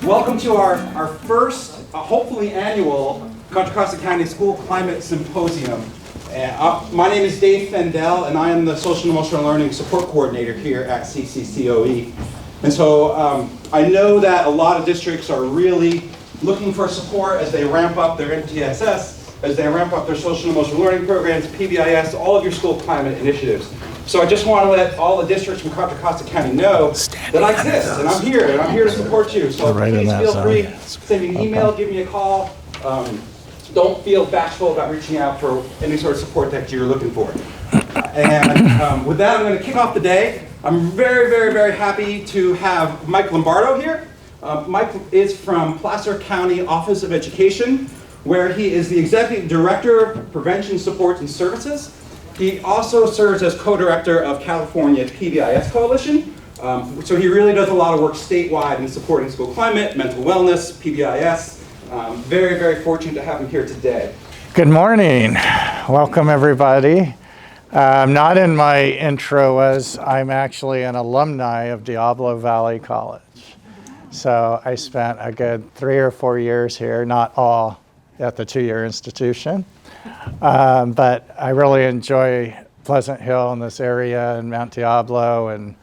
Welcome to our first, hopefully annual, Contra Costa County School Climate Symposium. My name is Dave Fendel, and I am the Social and Emotional Learning Support Coordinator here at CCCOE. And so I know that a lot of districts are really looking for support as they ramp up their MTSS, as they ramp up their social and emotional learning programs, PBIS, all of your school climate initiatives. So I just want to let all the districts from Contra Costa County know that I exist, and I'm here to support you. So please feel free, send me an email, give me a call. Don't feel bashful about reaching out for any sort of support that you're looking for. And with that, I'm going to kick off the day. I'm very, very, very happy to have Mike Lombardo here. Mike is from Placer County Office of Education, where he is the Executive Director of Prevention Supports and Services. He also serves as co-director of California's PBIS Coalition. So he really does a lot of work statewide in supporting school climate, mental wellness, PBIS. Very, very fortunate to have him here today. Good morning. Welcome, everybody. Not in my intro as I'm actually an alumni of Diablo Valley College. So I spent a good 3 or 4 years here, not all at the 2-year institution. But I really enjoy Pleasant Hill and this area and Mount Diablo, and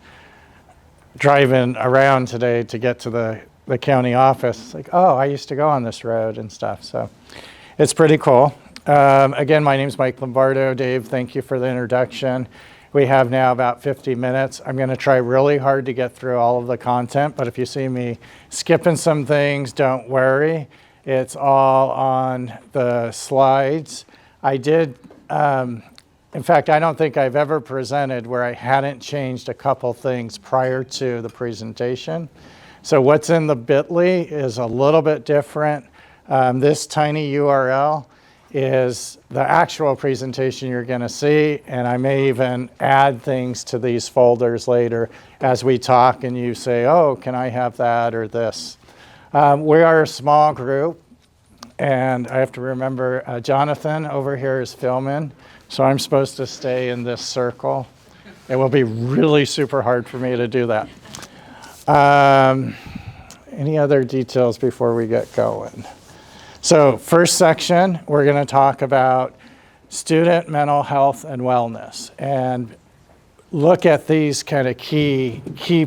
driving around today to get to the county office. It's like, oh, I used to go on this road and stuff. So it's pretty cool. Again, my name's Mike Lombardo. Dave, thank you for the introduction. We have now about 50 minutes. I'm going to try really hard to get through all of the content, but if you see me skipping some things, don't worry. It's all on the slides. I did, in fact, I don't think I've ever presented where I hadn't changed a couple things prior to the presentation. So what's in the bit.ly is a little bit different. This tiny URL is the actual presentation you're going to see, and I may even add things to these folders later as we talk and you say, oh, can I have that or this? We are a small group, and I have to remember Jonathan over here is filming, so I'm supposed to stay in this circle. It will be really super hard for me to do that. Any other details before we get going? So first section, we're going to talk about student mental health and wellness and look at these kind of key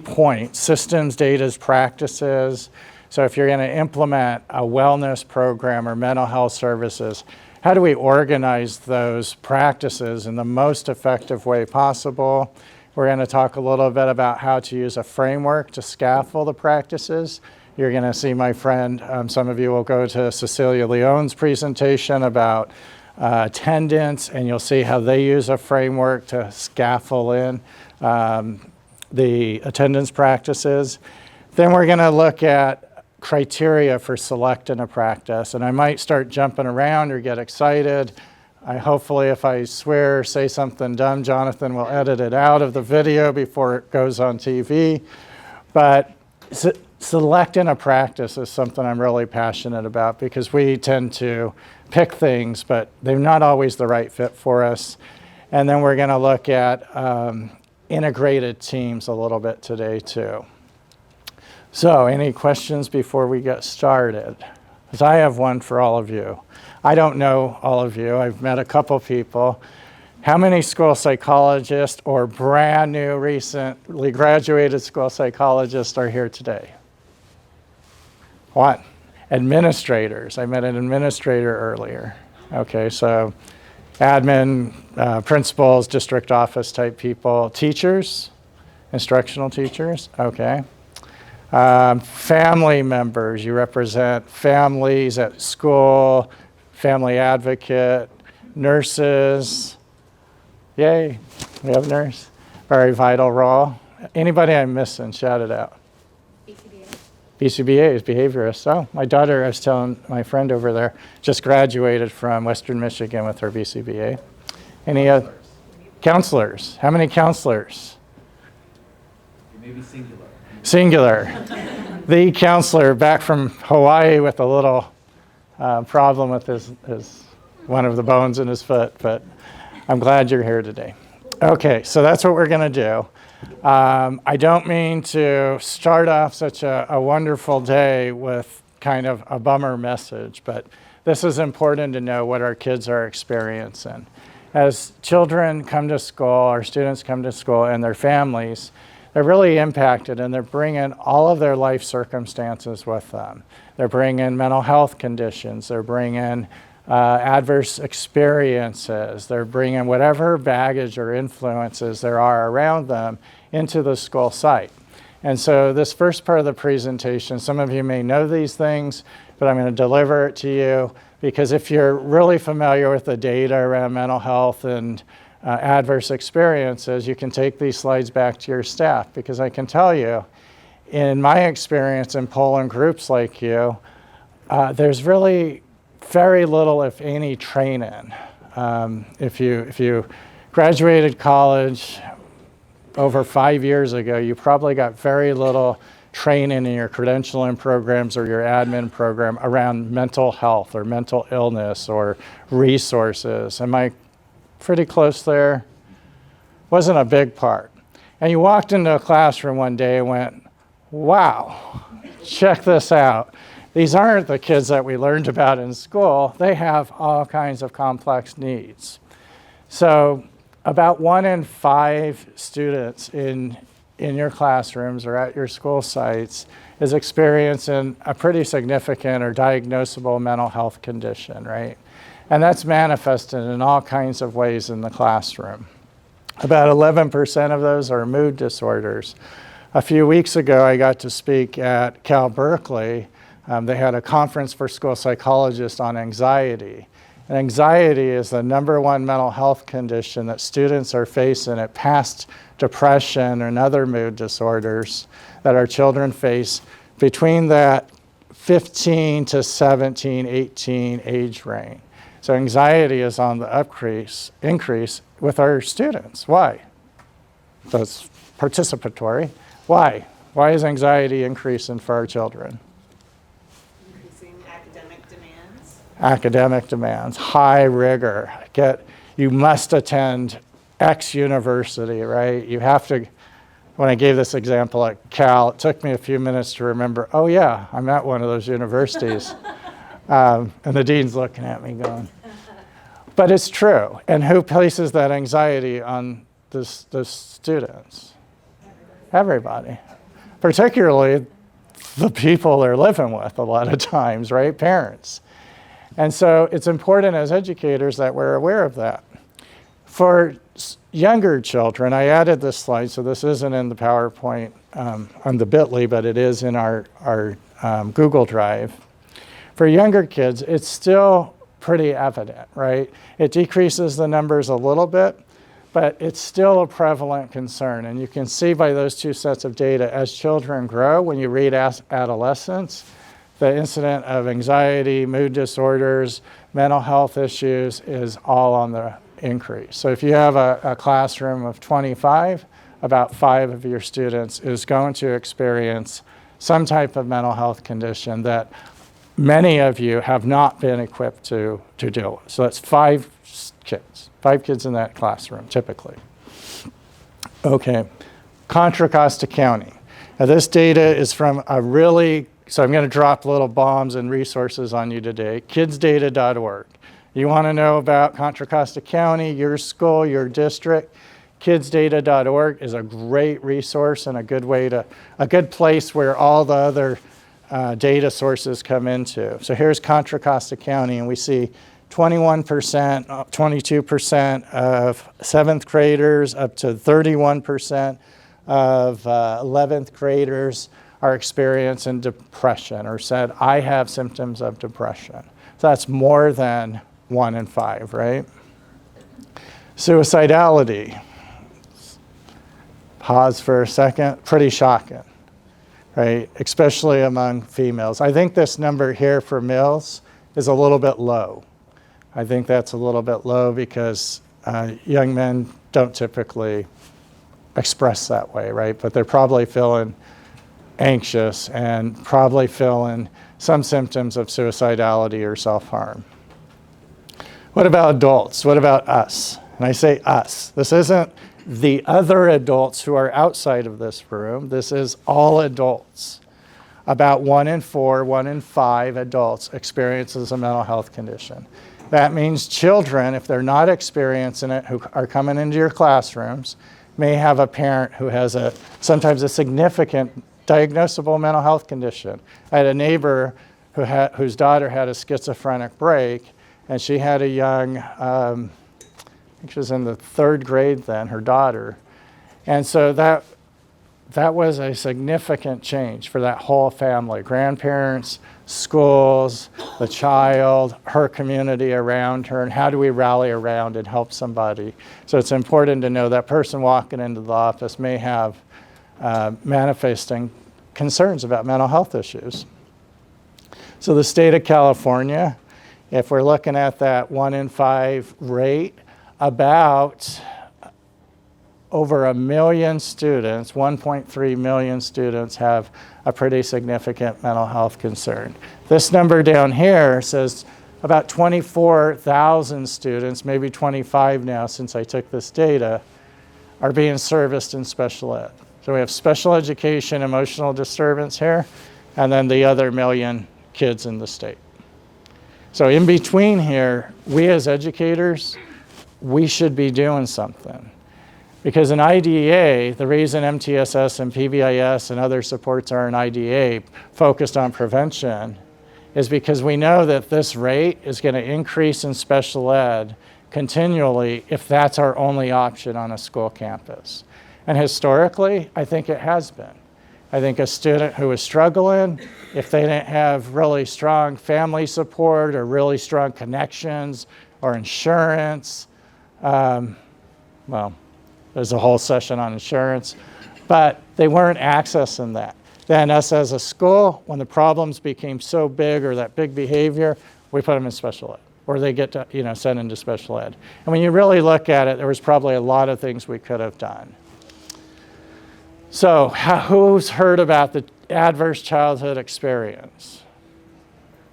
points: systems, data, practices. So if you're going to implement a wellness program or mental health services, how do we organize those practices in the most effective way possible? We're going to talk a little bit about how to use a framework to scaffold the practices. You're going to see my friend, some of you will go to Cecilia Leone's presentation about attendance, and you'll see how they use a framework to scaffold in the attendance practices. Then we're going to look at criteria for selecting a practice, and I might start jumping around or get excited. Hopefully, if I swear or say something dumb, Jonathan will edit it out of the video before it goes on TV. But selecting a practice is something I'm really passionate about, because we tend to pick things, but they're not always the right fit for us. And then we're going to look at integrated teams a little bit today, too. So any questions before we get started? Because I have one for all of you. I don't know all of you. I've met a couple people. How many school psychologists or brand new, recently graduated school psychologists are here today? One. Administrators. I met an administrator earlier. Okay, so admin, principals, district office type people. Teachers, instructional teachers. Okay. Family members. You represent families at school, family advocate, nurses. Yay, we have a nurse. Very vital role. Anybody I'm missing, shout it out. BCBA is behaviorist. Oh, my daughter, I was telling my friend over there, just graduated from Western Michigan with her BCBA. Any counselors? How many counselors? Maybe singular. Singular. The counselor back from Hawaii with a little problem with his one of the bones in his foot, but I'm glad you're here today. Okay, so that's what we're going to do. I don't mean to start off such a wonderful day with kind of a bummer message, but this is important to know what our kids are experiencing. As children come to school, our students come to school and their families, they're really impacted and they're bringing all of their life circumstances with them. They're bringing mental health conditions, they're bringing adverse experiences, they're bringing whatever baggage or influences there are around them into the school site. And so this first part of the presentation, some of you may know these things, but I'm going to deliver it to you because if you're really familiar with the data around mental health and adverse experiences, you can take these slides back to your staff because I can tell you, in my experience in polling groups like you, there's really very little, if any, training. If you graduated college over 5 years ago, you probably got very little training in your credentialing programs or your admin program around mental health or mental illness or resources. Am I pretty close there? Wasn't a big part. And you walked into a classroom one day and went, wow, check this out. These aren't the kids that we learned about in school. They have all kinds of complex needs. So about 1 in 5 students in your classrooms or at your school sites is experiencing a pretty significant or diagnosable mental health condition, right? And that's manifested in all kinds of ways in the classroom. About 11% of those are mood disorders. A few weeks ago, I got to speak at Cal Berkeley. They had a conference for school psychologists on anxiety. And anxiety is the #1 mental health condition that students are facing. It passed depression and other mood disorders that our children face between that 15 to 17, 18 age range. So anxiety is on the increase with our students. Why? That's participatory. Why? Why is anxiety increasing for our children? Academic demands, high rigor. You must attend X university, right? You have to, when I gave this example at Cal, it took me a few minutes to remember, oh yeah, I'm at one of those universities. And the dean's looking at me going, but it's true. And who places that anxiety on the students? Everybody. Particularly the people they're living with a lot of times, right? Parents. And so it's important as educators that we're aware of that. For younger children, I added this slide, so this isn't in the PowerPoint on the bit.ly, but it is in our Google Drive. For younger kids, it's still pretty evident, right? It decreases the numbers a little bit, but it's still a prevalent concern. And you can see by those two sets of data, as children grow, when you read adolescence, the incident of anxiety, mood disorders, mental health issues is all on the increase. So if you have a classroom of 25, about 5 of your students is going to experience some type of mental health condition that many of you have not been equipped to deal with. So that's 5 kids in that classroom, typically. Okay, Contra Costa County. Now this data is from so I'm going to drop little bombs and resources on you today. Kidsdata.org. You want to know about Contra Costa County, your school, your district? Kidsdata.org is a great resource and a good place where all the other data sources come into. So here's Contra Costa County, and we see 21%, 22% of 7th graders, up to 31% of 11th graders are experiencing depression or said, I have symptoms of depression. So that's more than 1 in 5, right? Suicidality. Pause for a second. Pretty shocking, right? Especially among females. I think this number here for males is a little bit low. I think that's a little bit low because young men don't typically express that way, right? But they're probably feeling anxious and probably feeling some symptoms of suicidality or self-harm. What about adults? What about us? And I say us. This isn't the other adults who are outside of this room, this is all adults, about 1 in 4, 1 in 5 adults experiences a mental health condition. That means children, if they're not experiencing it, who are coming into your classrooms, may have a parent who has sometimes a significant diagnosable mental health condition. I had a neighbor whose daughter had a schizophrenic break, and she had a young, I think she was in the 3rd grade then, her daughter. And so that was a significant change for that whole family, grandparents, schools, the child, her community around her, and how do we rally around and help somebody. So it's important to know that person walking into the office may have manifesting concerns about mental health issues. So the state of California, if we're looking at that 1 in 5 rate, about over 1 million students, 1.3 million students have a pretty significant mental health concern. This number down here says about 24,000 students, maybe 25 now since I took this data, are being serviced in special ed. So we have special education, emotional disturbance here, and then the other 1 million kids in the state. So in between here, we as educators, we should be doing something. Because in IDEA, the reason MTSS and PBIS and other supports are in IDEA focused on prevention is because we know that this rate is going to increase in special ed continually if that's our only option on a school campus. And historically, I think it has been. I think a student who is struggling, if they didn't have really strong family support or really strong connections or insurance, well, there's a whole session on insurance, but they weren't accessing that. Then us as a school, when the problems became so big or that big behavior, we put them in special ed, or they get to, sent into special ed. And when you really look at it, there was probably a lot of things we could have done. So who's heard about the adverse childhood experience?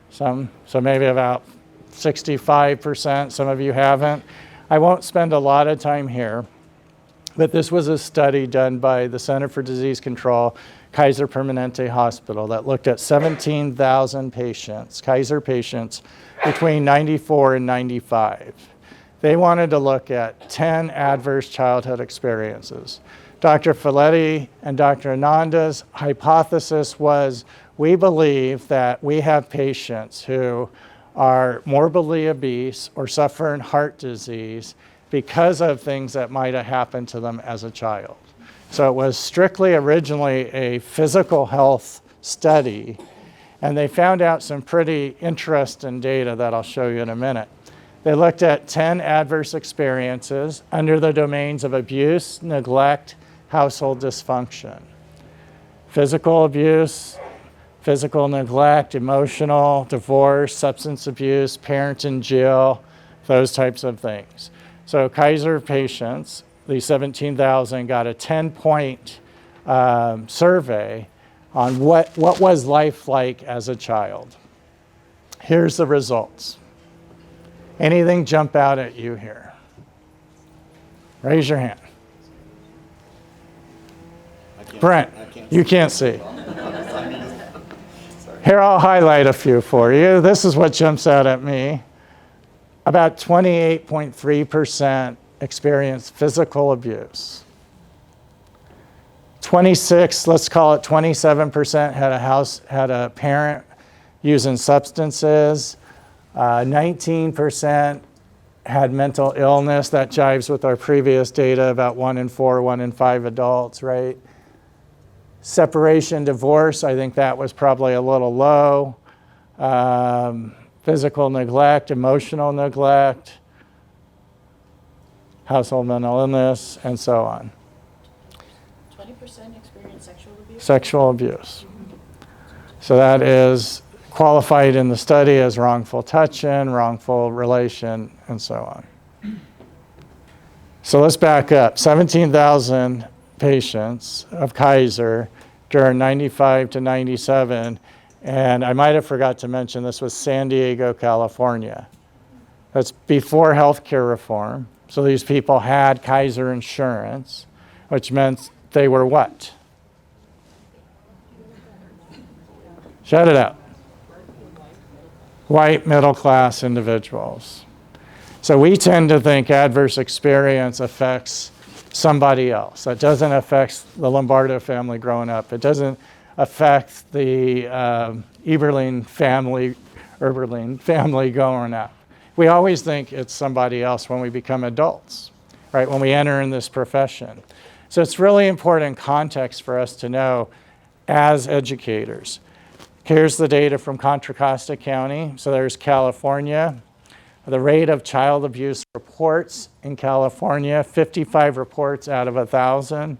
Some, so maybe about 65%, some of you haven't. I won't spend a lot of time here. But this was a study done by the Center for Disease Control, Kaiser Permanente Hospital, that looked at 17,000 patients, Kaiser patients, between 94 and 95. They wanted to look at 10 adverse childhood experiences. Dr. Folletti and Dr. Ananda's hypothesis was, we believe that we have patients who are morbidly obese or suffering heart disease because of things that might have happened to them as a child. So it was strictly originally a physical health study, and they found out some pretty interesting data that I'll show you in a minute. They looked at 10 adverse experiences under the domains of abuse, neglect, household dysfunction. Physical abuse, physical neglect, emotional, divorce, substance abuse, parent in jail, those types of things. So Kaiser patients, these 17,000, got a 10-point survey on what was life like as a child. Here's the results. Anything jump out at you here? Raise your hand. Brent, you can't see. Here, I'll highlight a few for you. This is what jumps out at me. About 28.3% experienced physical abuse. let's call it 27% had a parent using substances. 19% had mental illness. That jives with our previous data about 1 in 4, 1 in 5 adults, right? Separation, divorce, I think that was probably a little low. Physical neglect, emotional neglect, household mental illness, and so on. 20% experience sexual abuse? Sexual abuse. So that is qualified in the study as wrongful touching, wrongful relation, and so on. So let's back up. 17,000 patients of Kaiser during 95 to 97. And I might have forgot to mention this was San Diego, California. That's before healthcare reform. So these people had Kaiser insurance, which meant they were what? Shout it out. White middle-class individuals. So we tend to think adverse experience affects somebody else. That doesn't affect the Lombardo family growing up. It doesn't affect the Eberlein family growing up. We always think it's somebody else when we become adults, right? When we enter in this profession. So it's really important context for us to know as educators. Here's the data from Contra Costa County. So there's California. The rate of child abuse reports in California, 55 reports out of 1,000,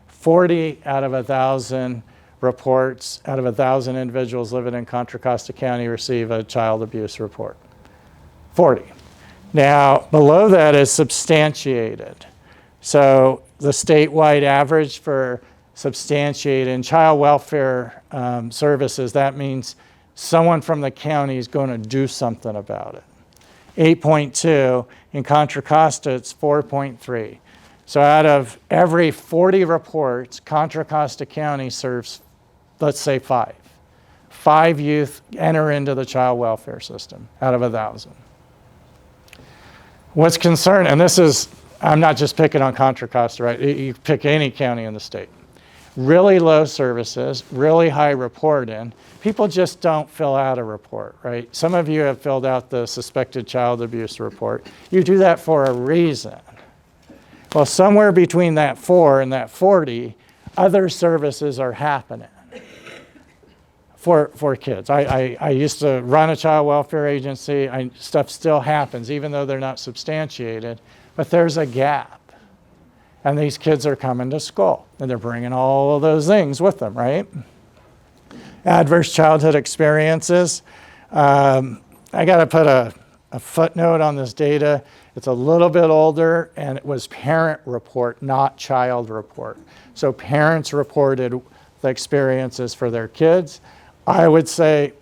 40 out of 1,000 reports out of 1,000 individuals living in Contra Costa County receive a child abuse report. 40. Now, below that is substantiated. So the statewide average for substantiated in child welfare services, that means someone from the county is going to do something about it. 8.2. In Contra Costa, it's 4.3. So out of every 40 reports, Contra Costa County serves, let's say 5. 5 youth enter into the child welfare system out of 1,000. What's concerning, and this is, I'm not just picking on Contra Costa, right? You pick any county in the state. Really low services, really high report-in. People just don't fill out a report, right? Some of you have filled out the suspected child abuse report. You do that for a reason. Well, somewhere between that 4 and that 40, other services are happening for kids. I used to run a child welfare agency. Stuff still happens, even though they're not substantiated, but there's a gap. And these kids are coming to school, and they're bringing all of those things with them, right? Adverse childhood experiences. I got to put a footnote on this data. It's a little bit older, and it was parent report, not child report. So parents reported the experiences for their kids. I would say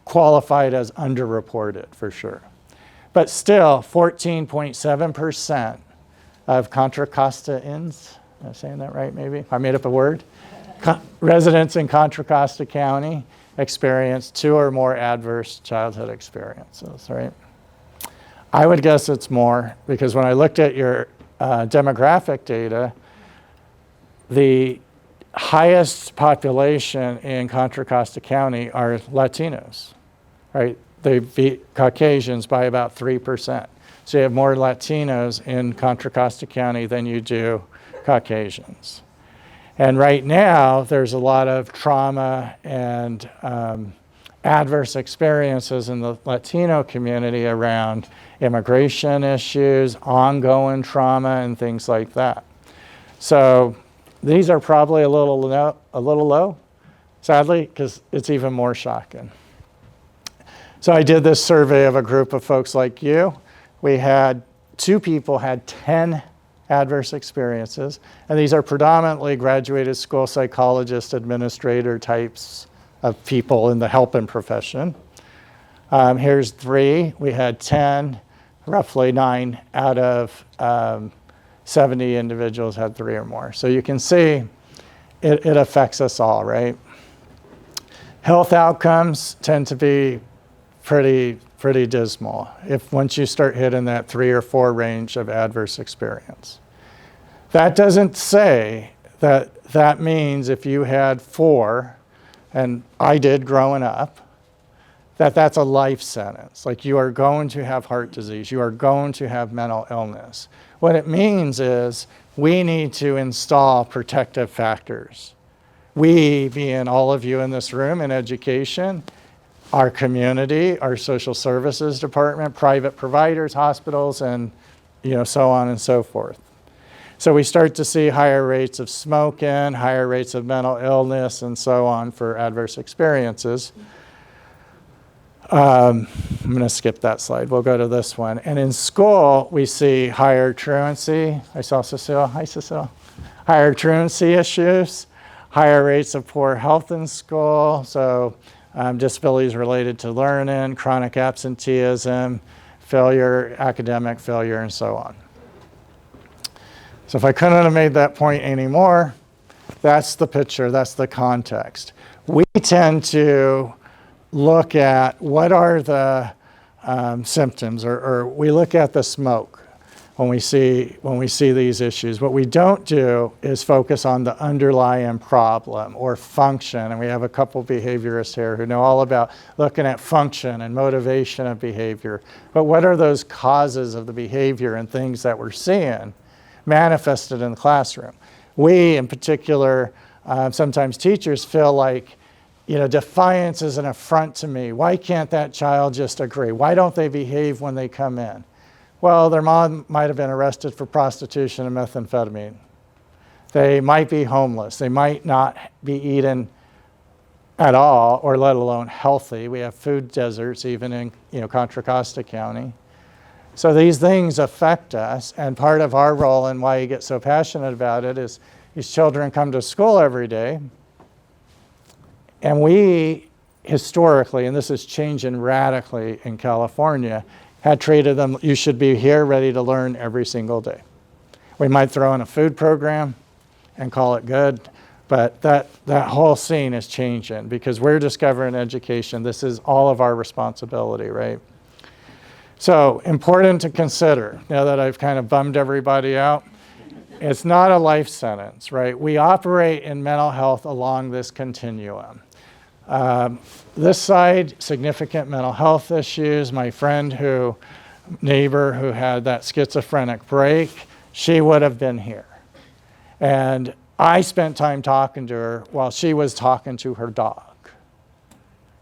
qualified as underreported for sure. But still, 14.7% of Contra Costaans, am I saying that right maybe? I made up a word. Residents in Contra Costa County experienced 2 or more adverse childhood experiences, right? I would guess it's more because when I looked at your demographic data, the highest population in Contra Costa County are Latinos, right? They beat Caucasians by about 3%. So you have more Latinos in Contra Costa County than you do Caucasians. And right now, there's a lot of trauma and adverse experiences in the Latino community around immigration issues, ongoing trauma, and things like that. So these are probably a little low, sadly, because it's even more shocking. So I did this survey of a group of folks like you. We had 2 people had 10 adverse experiences, and these are predominantly graduated school psychologist, administrator types of people in the helping profession. Here's 3. We had 10, roughly 9 out of 70 individuals had 3 or more. So you can see it affects us all, right? Health outcomes tend to be pretty dismal once you start hitting that 3 or 4 range of adverse experience. That doesn't say that means if you had 4, and I did growing up, that's a life sentence. Like you are going to have heart disease, you are going to have mental illness. What it means is we need to install protective factors. We, being all of you in this room in education, our community, our social services department, private providers, hospitals, and so on and so forth. So we start to see higher rates of smoking, higher rates of mental illness, and so on for adverse experiences. I'm going to skip that slide. We'll go to this one. And in school, we see higher truancy. I saw Cecile. Hi, Cecile. Higher truancy issues, higher rates of poor health in school. So disabilities related to learning, chronic absenteeism, failure, academic failure, and so on. So if I couldn't have made that point anymore, that's the picture, that's the context. We tend to look at what are the symptoms, or we look at the smoke when we see these issues. What we don't do is focus on the underlying problem or function. And we have a couple behaviorists here who know all about looking at function and motivation of behavior. But what are those causes of the behavior and things that we're seeing manifested in the classroom? We, in particular, sometimes teachers feel like, defiance is an affront to me. Why can't that child just agree? Why don't they behave when they come in? Well, their mom might have been arrested for prostitution and methamphetamine. They might be homeless. They might not be eating at all, or let alone healthy. We have food deserts even in Contra Costa County. So these things affect us, and part of our role and why you get so passionate about it is these children come to school every day, and we historically, and this is changing radically in California, had treated them, you should be here ready to learn every single day. We might throw in a food program and call it good, but that whole scene is changing because we're discovering education. This is all of our responsibility, right? So important to consider, now that I've kind of bummed everybody out, it's not a life sentence, right? We operate in mental health along this continuum. This side, significant mental health issues. My neighbor who had that schizophrenic break, she would have been here. And I spent time talking to her while she was talking to her dog.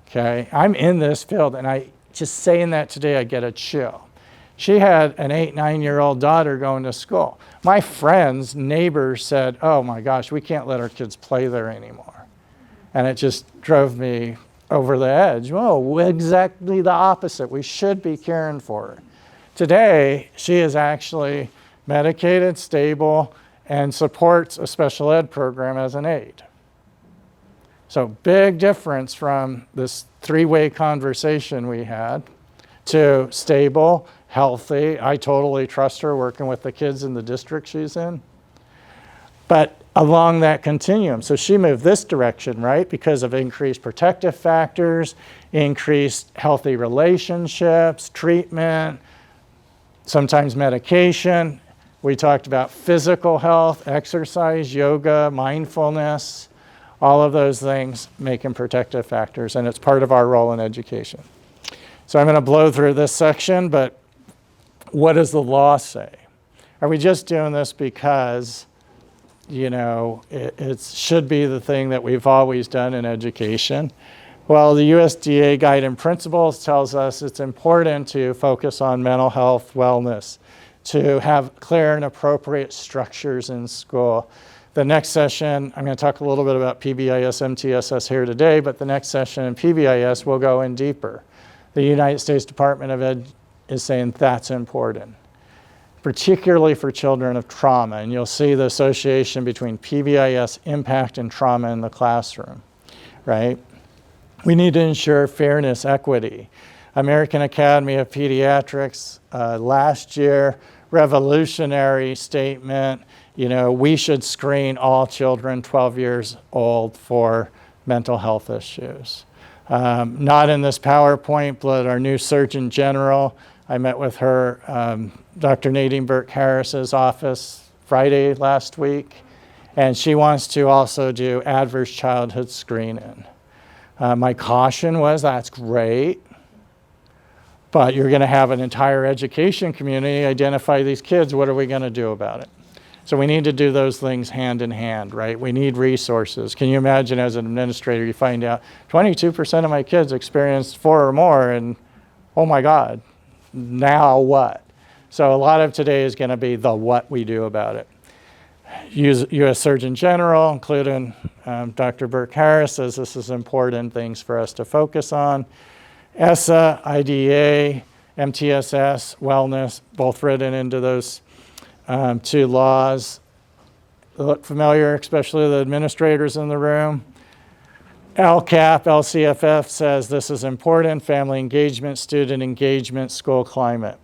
Okay, I'm in this field, and just saying that today, I get a chill. She had an 8-9-year-old daughter going to school. My friends, neighbors said, oh my gosh, we can't let our kids play there anymore. And it just drove me over the edge. Whoa, exactly the opposite. We should be caring for her. Today, she is actually medicated, stable, and supports a special ed program as an aide. So big difference from this 3-way conversation we had to stable, healthy. I totally trust her working with the kids in the district she's in. But along that continuum, so she moved this direction, right? Because of increased protective factors, increased healthy relationships, treatment, sometimes medication. We talked about physical health, exercise, yoga, mindfulness, all of those things making protective factors, and it's part of our role in education. So I'm going to blow through this section, but what does the law say? Are we just doing this because, it should be the thing that we've always done in education? Well, the USDA Guiding Principles tells us it's important to focus on mental health, wellness, to have clear and appropriate structures in school. The next session, I'm going to talk a little bit about PBIS, MTSS here today, but the next session in PBIS will go in deeper. The United States Department of Ed is saying that's important, particularly for children of trauma. And you'll see the association between PBIS impact and trauma in the classroom, right? We need to ensure fairness, equity. American Academy of Pediatrics last year, revolutionary statement, we should screen all children 12 years old for mental health issues. Not in this PowerPoint, but our new Surgeon General, I met with her, Dr. Nadine Burke-Harris's office Friday last week, and she wants to also do adverse childhood screening. My caution was, that's great, but you're going to have an entire education community identify these kids. What are we going to do about it? So we need to do those things hand in hand, right? We need resources. Can you imagine as an administrator, you find out 22% of my kids experienced 4 or more, and oh my God, now what? So a lot of today is going to be the what we do about it. U.S. Surgeon General, including Dr. Burke-Harris, says this is important things for us to focus on. ESSA, IDA, MTSS, Wellness, both written into those 2 laws. They look familiar, especially the administrators in the room. LCAP, LCFF says this is important: family engagement, student engagement, school climate.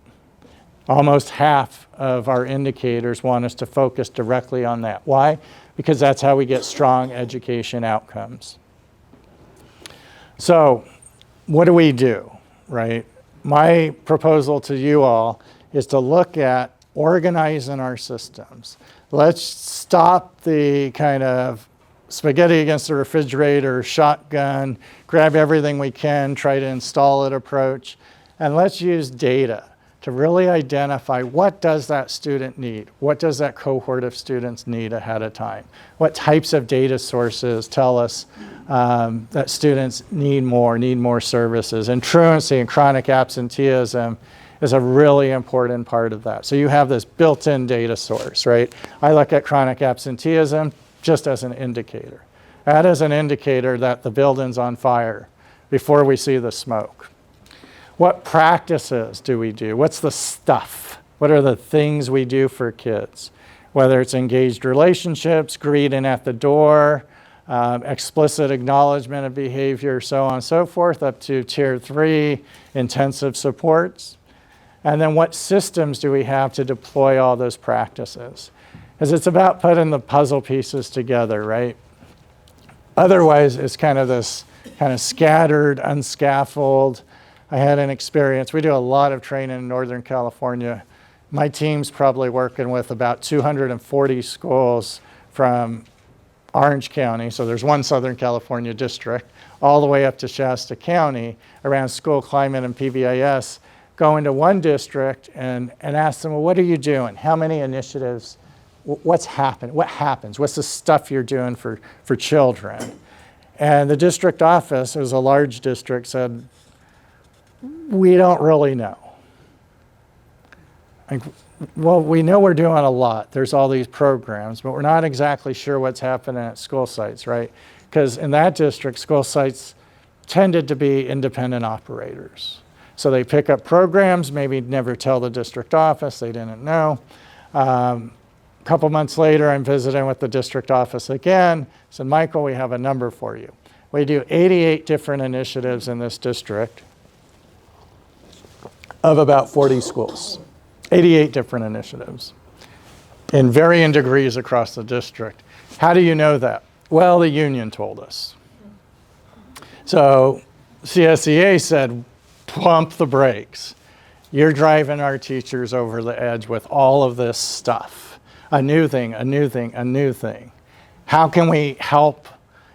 Almost half of our indicators want us to focus directly on that. Why? Because that's how we get strong education outcomes. So what do, right? My proposal to you all is to look at organizing our systems. Let's stop the kind of spaghetti against the refrigerator, shotgun, grab everything we can, try to install it approach, and let's use data to really identify what does that student need? What does that cohort of students need ahead of time? What types of data sources tell us that students need more services? And truancy and chronic absenteeism is a really important part of that. So you have this built-in data source, right? I look at chronic absenteeism just as an indicator. That is an indicator that the building's on fire before we see the smoke. What practices do we do? What's the stuff? What are the things we do for kids? Whether it's engaged relationships, greeting at the door, explicit acknowledgement of behavior, so on and so forth, up to tier 3 intensive supports. And then what systems do we have to deploy all those practices? Because it's about putting the puzzle pieces together, right? Otherwise, it's kind of this kind of scattered, unscaffolded. I had an experience. We do a lot of training in Northern California. My team's probably working with about 240 schools from Orange County, so there's one Southern California district, all the way up to Shasta County around school climate and PBIS. Go into one district and ask them, well, what are you doing? How many initiatives? What's happening? What happens? What's the stuff you're doing for children? And the district office, it was a large district, said, we don't really know. Like, well, we know we're doing a lot. There's all these programs, but we're not exactly sure what's happening at school sites, right? Because in that district, school sites tended to be independent operators. So they pick up programs, maybe never tell the district office, they didn't know. A couple months later, I'm visiting with the district office again. I said, Michael, we have a number for you. We do 88 different initiatives in this district of about 40 schools. 88 different initiatives in varying degrees across the district. How do you know that? Well, the union told us. So CSEA said, pump the brakes. You're driving our teachers over the edge with all of this stuff. A new thing, a new thing, a new thing. How can we help?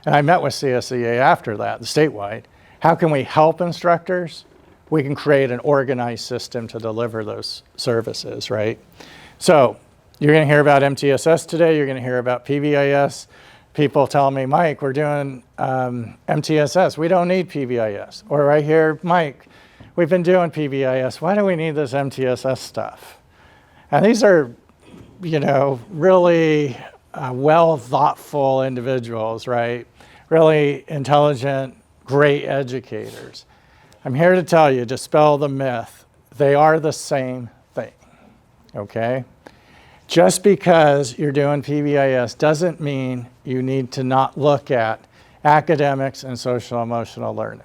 And I met with CSEA after that, statewide. How can we help instructors? We can create an organized system to deliver those services, right? So you're going to hear about MTSS today. You're going to hear about PBIS. People tell me, Mike, we're doing MTSS. We don't need PBIS. Or right here, Mike, we've been doing PBIS. Why do we need this MTSS stuff? And these are, really well thoughtful individuals, right? Really intelligent, great educators. I'm here to tell you, dispel the myth. They are the same thing, okay? Just because you're doing PBIS doesn't mean you need to not look at academics and social emotional learning.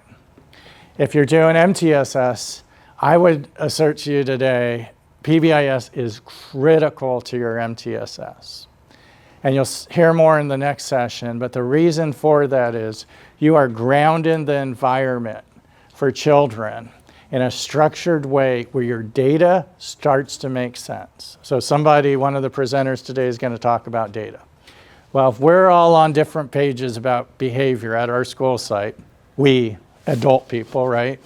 If you're doing MTSS, I would assert to you today, PBIS is critical to your MTSS. And you'll hear more in the next session, but the reason for that is you are grounding the environment for children in a structured way where your data starts to make sense. So one of the presenters today is going to talk about data. Well, if we're all on different pages about behavior at our school site, we adult people, right?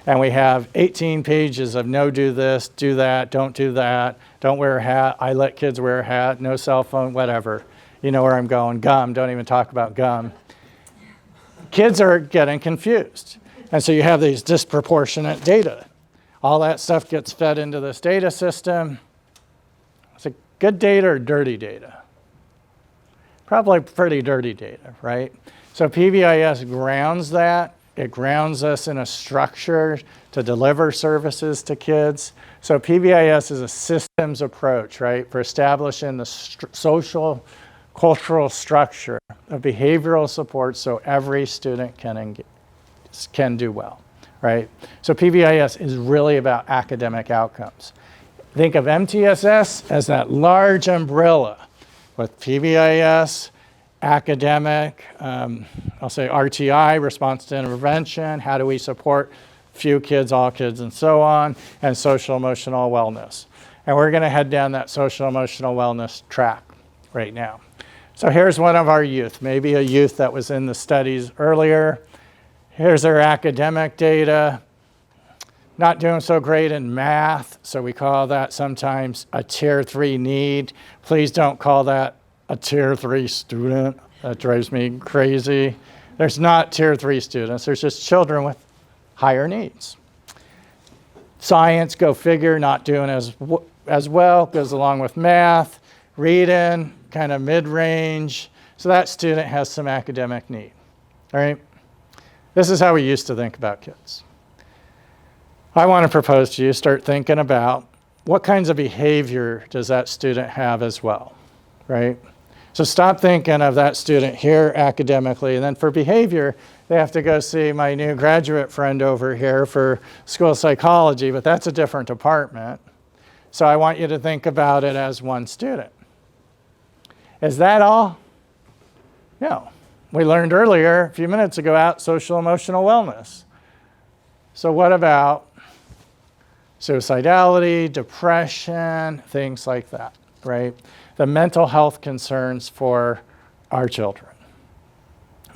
And we have 18 pages of no, do this, do that, don't wear a hat, I let kids wear a hat, no cell phone, whatever. You know where I'm going. Gum, don't even talk about gum. Kids are getting confused. And so you have these disproportionate data. All that stuff gets fed into this data system. Is it good data or dirty data? Probably pretty dirty data, right? So PBIS grounds that. It grounds us in a structure to deliver services to kids. So PBIS is a systems approach, right, for establishing the social cultural structure of behavioral support so every student can do well, right? So PBIS is really about academic outcomes. Think of MTSS as that large umbrella with PBIS, academic, I'll say RTI, response to intervention, how do we support few kids, all kids, and so on, and social emotional wellness. And we're going to head down that social emotional wellness track right now. So here's one of our youth, maybe a youth that was in the studies earlier. Here's our academic data. Not doing so great in math, so we call that sometimes a tier 3 need. Please don't call that a tier 3 student. That drives me crazy. There's not tier 3 students, there's just children with higher needs. Science, go figure, not doing as well, goes along with math. Reading, kind of mid-range. So that student has some academic need, all right? This is how we used to think about kids. I want to propose to you, start thinking about what kinds of behavior does that student have as well, right? So stop thinking of that student here academically, and then for behavior, they have to go see my new graduate friend over here for school psychology, but that's a different department. So I want you to think about it as one student. Is that all? No. We learned earlier, a few minutes ago, about social emotional wellness. So what about suicidality, depression, things like that, right? The mental health concerns for our children.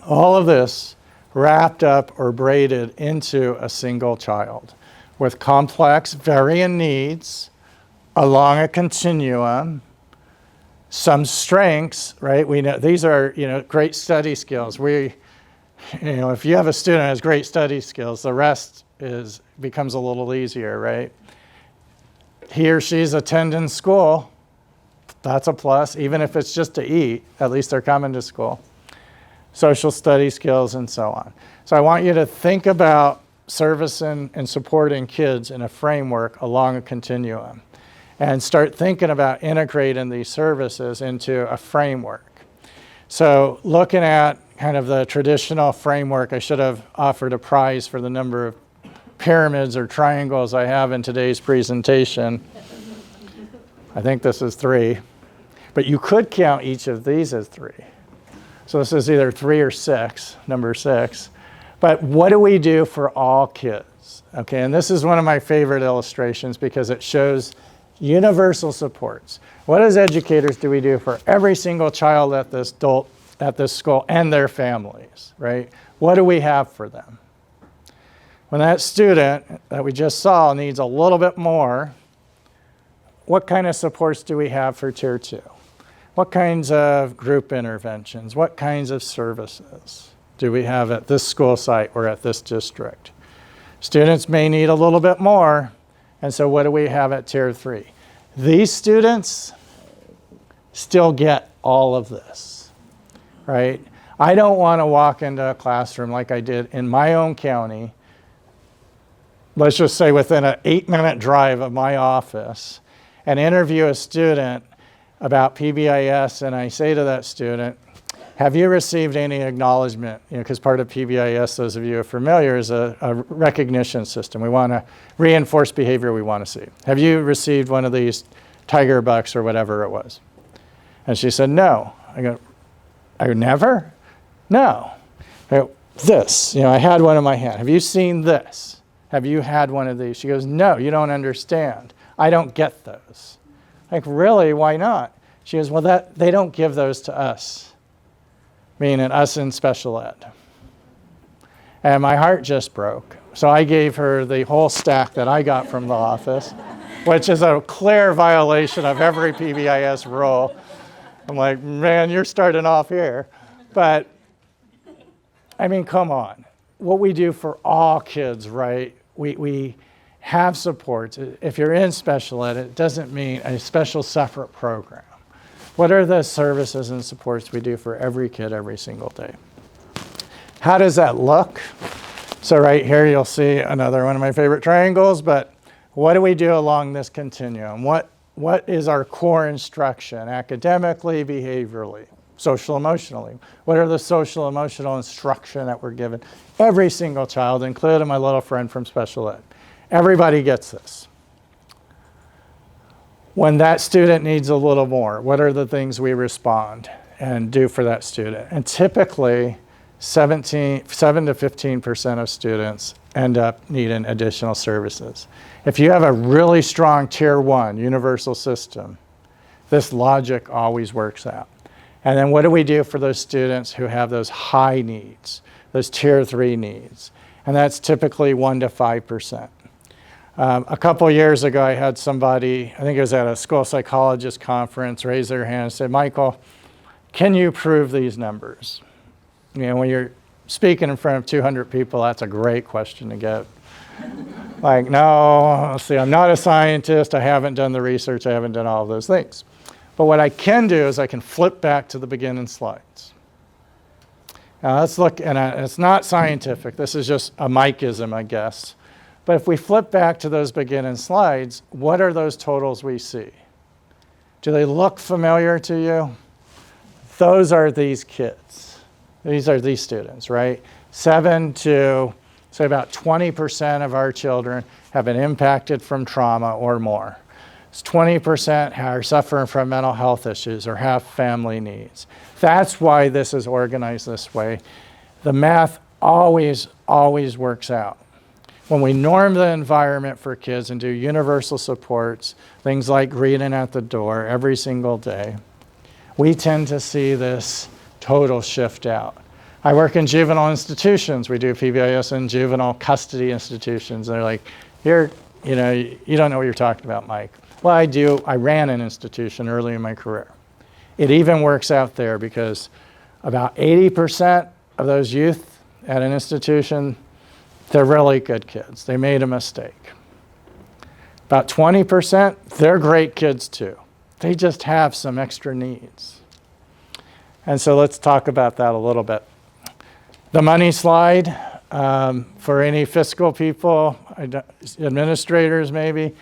All of this wrapped up or braided into a single child with complex, varying needs along a continuum, some strengths, right? We know these are, great study skills. If you have a student who has great study skills, the rest becomes a little easier, right? He or she's attending school, that's a plus, even if it's just to eat, at least they're coming to school. Social study skills and so on. So I want you to think about servicing and supporting kids in a framework along a continuum and start thinking about integrating these services into a framework. So looking at kind of the traditional framework, I should have offered a prize for the number of pyramids or triangles I have in today's presentation. I think this is 3, but you could count each of these as 3. So this is either 3 or 6, number 6. But what do we do for all kids? Okay, and this is one of my favorite illustrations because it shows universal supports. What as educators do we do for every single child at this school and their families, right? What do we have for them? When that student that we just saw needs a little bit more, what kind of supports do we have for tier 2? What kinds of group interventions? What kinds of services do we have at this school site or at this district? Students may need a little bit more, and so what do we have at tier 3? These students still get all of this, right? I don't want to walk into a classroom like I did in my own county, let's just say within an 8-minute drive of my office, and interview a student about PBIS, and I say to that student, have you received any acknowledgement? Because part of PBIS, those of you who are familiar, is a recognition system. We want to reinforce behavior we want to see. Have you received one of these tiger bucks or whatever it was? And she said, no. I go, never? No. I go, this, I had one in my hand. Have you seen this? Have you had one of these? She goes, no, you don't understand. I don't get those. Like, really? Why not? She goes, well, they don't give those to us, meaning us in special ed. And my heart just broke. So I gave her the whole stack that I got from the office, which is a clear violation of every PBIS rule. I'm like, man, you're starting off here. But, I mean, come on. What we do for all kids, right? We have supports. If you're in special ed, it doesn't mean a special separate program. What are the services and supports we do for every kid every single day? How does that look? So right here you'll see another one of my favorite triangles, but what do we do along this continuum? What is our core instruction, academically, behaviorally? social emotionally. What are the social emotional instruction that we're given? Every single child, including my little friend from special ed. Everybody gets this. When that student needs a little more, what are the things we respond and do for that student? And typically, 7 to 15% of students end up needing additional services. If you have a really strong tier 1 universal system, this logic always works out. And then what do we do for those students who have those high needs, those tier 3 needs? And that's typically 1 to 5%. A couple years ago, I had somebody, I think it was at a school psychologist conference, raise their hand and say, Michael, can you prove these numbers? You know, when you're speaking in front of 200 people, that's a great question to get. Like, no, see, I'm not a scientist. I haven't done the research. I haven't done all of those things. But what I can do is I can flip back to the beginning slides. Now let's look, and it's not scientific. This is just a Mikeism, I guess. But if we flip back to those beginning slides, what are those totals we see? Do they look familiar to you? Those are these kids. These are these students, right? 7 to, say about 20% of our children have been impacted from trauma or more. 20% are suffering from mental health issues or have family needs. That's why this is organized this way. The math always works out. When we norm the environment for kids and do universal supports, things like greeting at the door every single day, we tend to see this total shift out. I work in juvenile institutions. We do PBIS in juvenile custody institutions. They're like, you don't know what you're talking about, Mike. Well, I do. I ran an institution early in my career. It even works out there because about 80% of those youth at an institution, they're really good kids. They made a mistake. About 20%, they're great kids too. They just have some extra needs. And so let's talk about that a little bit. The money slide, for any fiscal people, administrators maybe,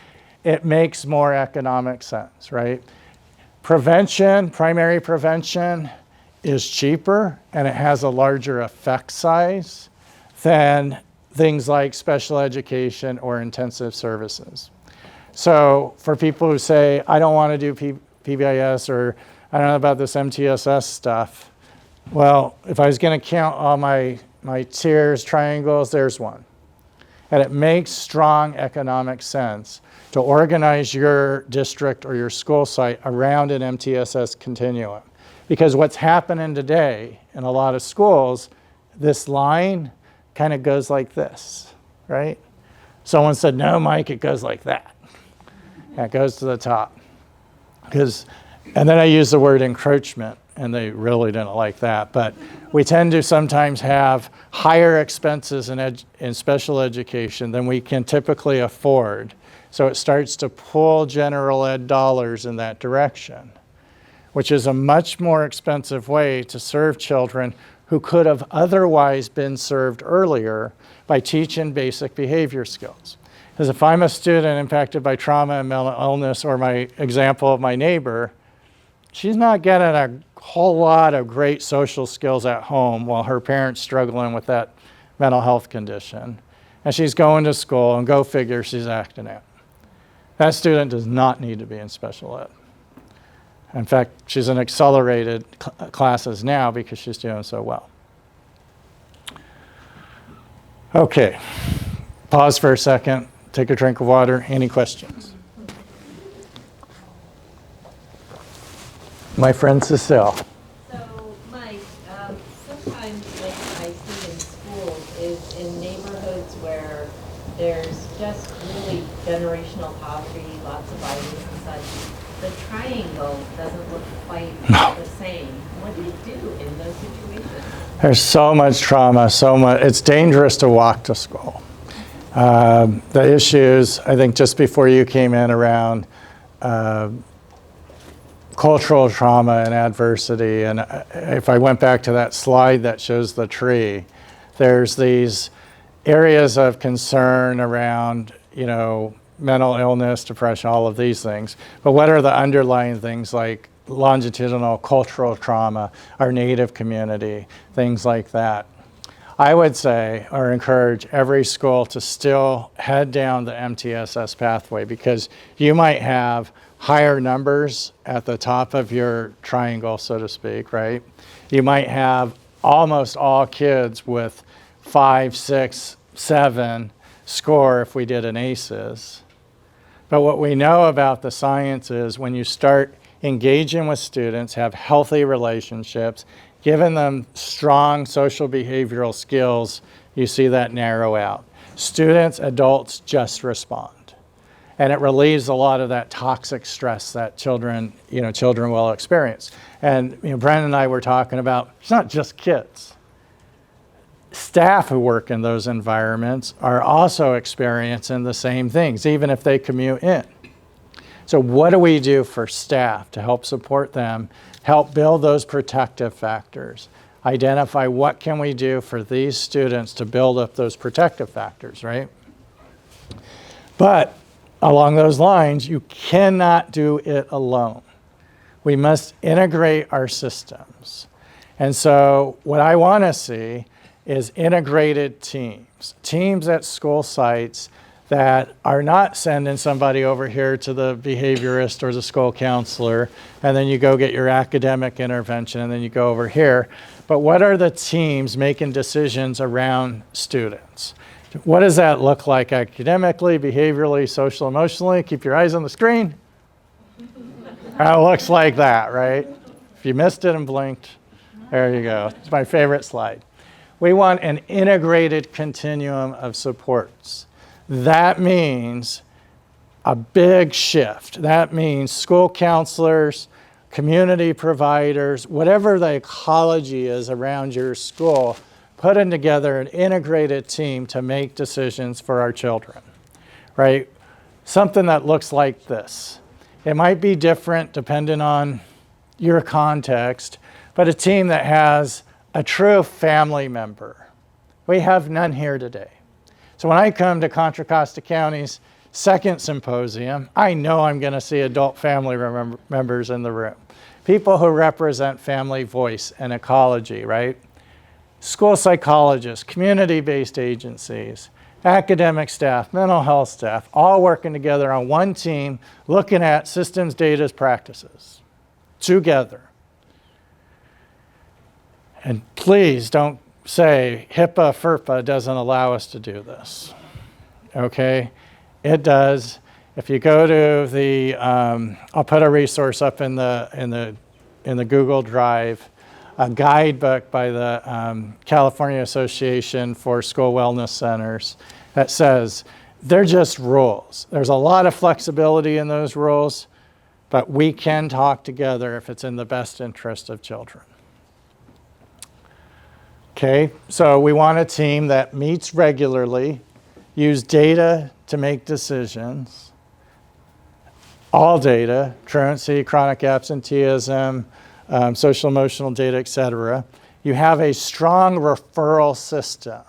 it makes more economic sense, right? Prevention, primary prevention, is cheaper and it has a larger effect size than things like special education or intensive services. So for people who say, I don't want to do PBIS or I don't know about this MTSS stuff, well, if I was going to count all my tiers, triangles, there's one. And it makes strong economic sense to organize your district or your school site around an MTSS continuum. Because what's happening today in a lot of schools, this line kind of goes like this, right? Someone said, no, Mike, it goes like that. Yeah, it goes to the top. And then I use the word encroachment, and they really didn't like that. But we tend to sometimes have higher expenses in special education than we can typically afford. So it starts to pull general ed dollars in that direction, which is a much more expensive way to serve children who could have otherwise been served earlier by teaching basic behavior skills. Because if I'm a student impacted by trauma and mental illness, or my example of my neighbor, she's not getting a whole lot of great social skills at home while her parents struggling with that mental health condition. And she's going to school, and go figure, she's acting out. That student does not need to be in special ed. In fact, she's in accelerated classes now because she's doing so well. Okay, pause for a second, take a drink of water. Any questions? My friend Cecile. So, Mike, sometimes what I see in schools is in neighborhoods where there's just really generational poverty, lots of violence and such. The triangle doesn't look quite the same. What do you do in those situations? There's so much trauma, it's dangerous to walk to school. The issues, I think just before you came in around cultural trauma and adversity, and if I went back to that slide that shows the tree, there's these areas of concern around, mental illness, depression, all of these things. But what are the underlying things like longitudinal cultural trauma, our native community, things like that. I would say or encourage every school to still head down the MTSS pathway, because you might have higher numbers at the top of your triangle, so to speak, right? You might have almost all kids with 5, 6, 7 score if we did an ACEs. But what we know about the science is when you start engaging with students, have healthy relationships, giving them strong social behavioral skills, you see that narrow out. Students, adults just respond. And it relieves a lot of that toxic stress that children will experience. And Brandon and I were talking about, it's not just kids. Staff who work in those environments are also experiencing the same things, even if they commute in. So what do we do for staff to help support them, help build those protective factors, identify what can we do for these students to build up those protective factors, right? But along those lines, you cannot do it alone. We must integrate our systems. And so what I want to see is integrated teams at school sites that are not sending somebody over here to the behaviorist or the school counselor, and then you go get your academic intervention, and then you go over here. But what are the teams making decisions around students? What does that look like academically, behaviorally, social, emotionally? Keep your eyes on the screen. It looks like that, right? If you missed it and blinked, there you go. It's my favorite slide. We want an integrated continuum of supports. That means a big shift. That means school counselors, community providers, whatever the ecology is around your school, putting together an integrated team to make decisions for our children, right? Something that looks like this. It might be different depending on your context, but a team that has a true family member. We have none here today. So when I come to Contra Costa County's second symposium, I know I'm going to see adult family members in the room. People who represent family voice and ecology, right? School psychologists, community-based agencies, academic staff, mental health staff, all working together on one team, looking at systems, data, practices together. And please don't say HIPAA, FERPA doesn't allow us to do this, okay? It does. If you go to the, I'll put a resource up in the Google Drive, a guidebook by the California Association for School Wellness Centers that says they're just rules. There's a lot of flexibility in those rules, but we can talk together if it's in the best interest of children. Okay, so we want a team that meets regularly, use data to make decisions, all data, truancy, chronic absenteeism, social emotional data, etc. You have a strong referral system.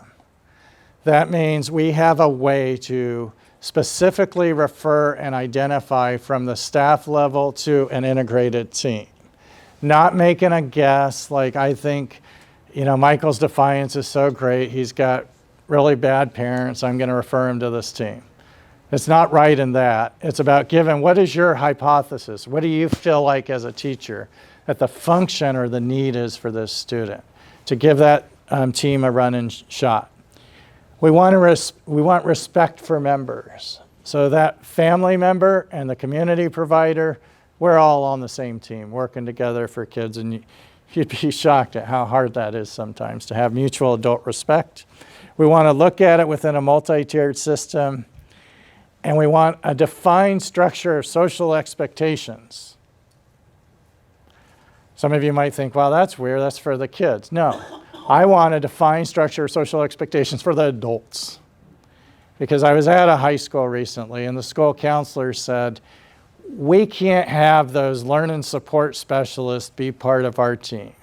That means we have a way to specifically refer and identify from the staff level to an integrated team. Not making a guess, like I think, Michael's defiance is so great, he's got really bad parents, I'm going to refer him to this team. It's not right in that. It's about giving, what is your hypothesis? What do you feel like as a teacher that the function or the need is for this student? To give that team a running shot. We want respect for members. So that family member and the community provider, we're all on the same team, working together for kids, and you'd be shocked at how hard that is sometimes to have mutual adult respect. We want to look at it within a multi-tiered system, and we want a defined structure of social expectations. Some of you might think, well, that's weird, that's for the kids. No, I want a defined structure of social expectations for the adults. Because I was at a high school recently, and the school counselor said, we can't have those learning support specialists be part of our team.